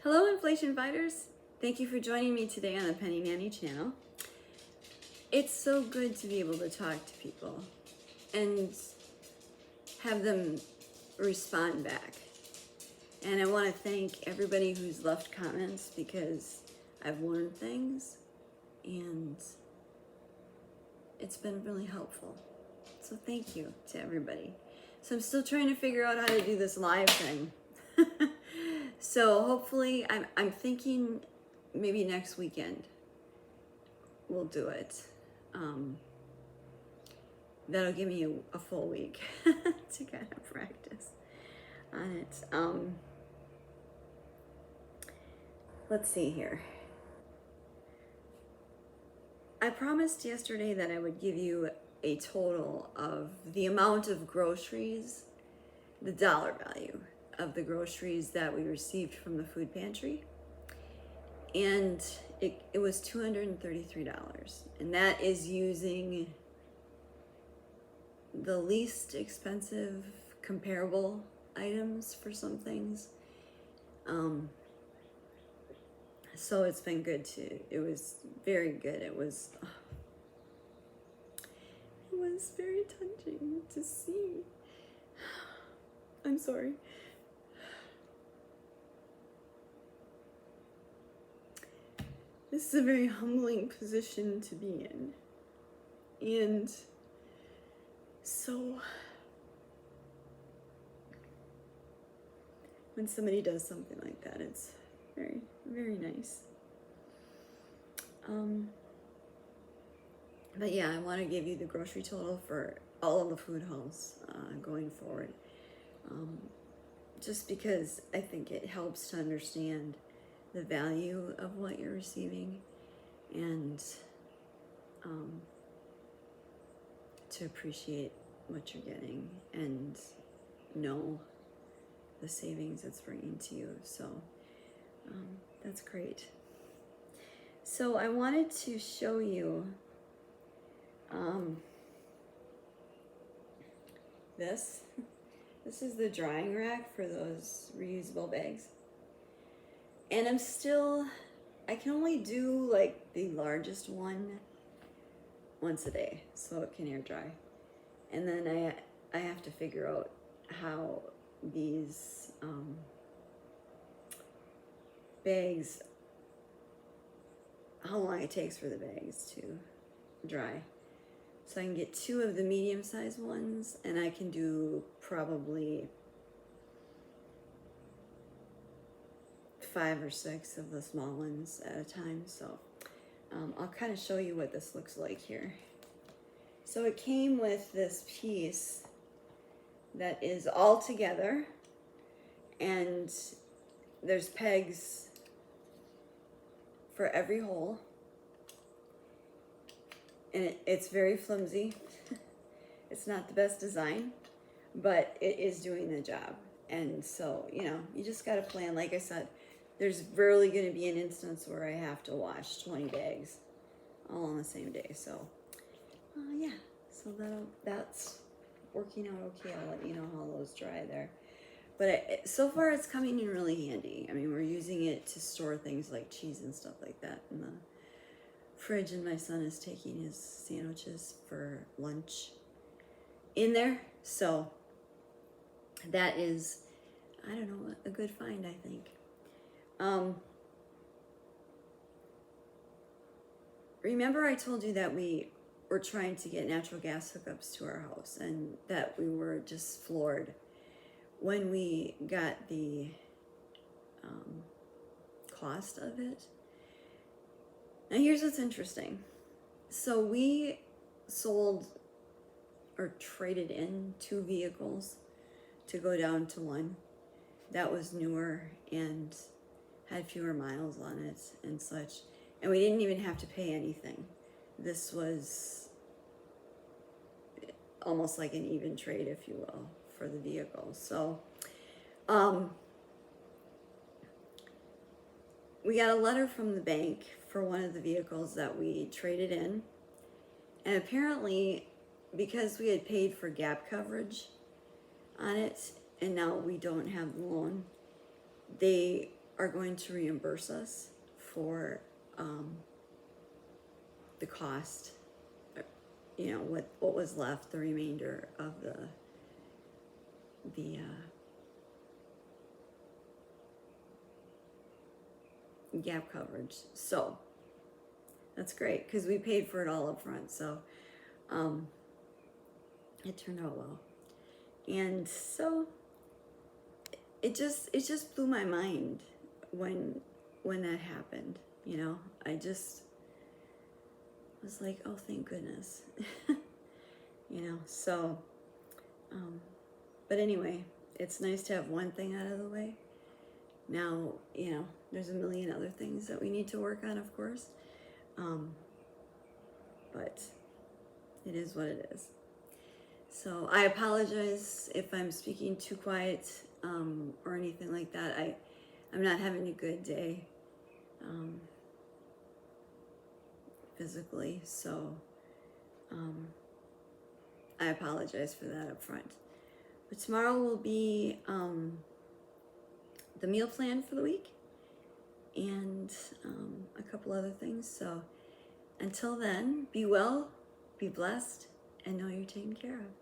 Hello, inflation fighters. Thank you for joining me today on the Penny Nanny channel. It's so good to be able to talk to people and have them respond back. And I want to thank everybody who's left comments because I've learned things and it's been really helpful. So thank you to everybody. So I'm still trying to figure out how to do this live thing. So hopefully, I'm thinking maybe next weekend we'll do it. That'll give me a full week to kind of practice on it. Let's see here. I promised yesterday that I would give you a total of the amount of groceries, the dollar value of the groceries that we received from the food pantry. And it was $233. And that is using the least expensive comparable items for some things. So it's been good it was very good. It was very touching to see. I'm sorry. This is a very humbling position to be in. And so when somebody does something like that, it's very, very nice. But yeah, I want to give you the grocery total for all of the food hauls going forward. Just because I think it helps to understand the value of what you're receiving and to appreciate what you're getting and know the savings it's bringing to you. So that's great. So I wanted to show you this. This is the drying rack for those reusable bags. And I can only do like the largest one once a day so it can air dry. And then I have to figure out how these bags, how long it takes for the bags to dry. So I can get 2 of the medium-sized ones and I can do probably 5 or 6 of the small ones at a time. So I'll kind of show you what this looks like here. So it came with this piece that is all together and there's pegs for every hole. And it's very flimsy. It's not the best design, but it is doing the job. And so, you just got to plan. Like I said, there's rarely going to be an instance where I have to wash 20 bags all on the same day. So, yeah, so that's working out okay. I'll let you know how those dry there. But so far, it's coming in really handy. I mean, we're using it to store things like cheese and stuff like that in the fridge, and my son is taking his sandwiches for lunch in there. So that is, I don't know, a good find, I think. Remember I told you that we were trying to get natural gas hookups to our house and that we were just floored when we got the cost of it. Now here's what's interesting. So we sold or traded in 2 vehicles to go down to 1 that was newer and had fewer miles on it and such. And we didn't even have to pay anything. This was almost like an even trade, if you will, for the vehicle. So we got a letter from the bank for one of the vehicles that we traded in. And apparently, because we had paid for gap coverage on it, and now we don't have the loan, they are going to reimburse us for the cost, you know, what was left, the remainder of the gap coverage. So that's great because we paid for it all up front. So it turned out well. And so it just blew my mind when that happened. You know, I just was like, oh, thank goodness. You know, so but anyway, it's nice to have one thing out of the way. Now, you know, there's a million other things that we need to work on, of course. But it is what it is. So I apologize if I'm speaking too quiet or anything like that. I'm not having a good day physically, so I apologize for that up front. But tomorrow will be the meal plan for the week and a couple other things. So until then, be well, be blessed, and know you're taken care of.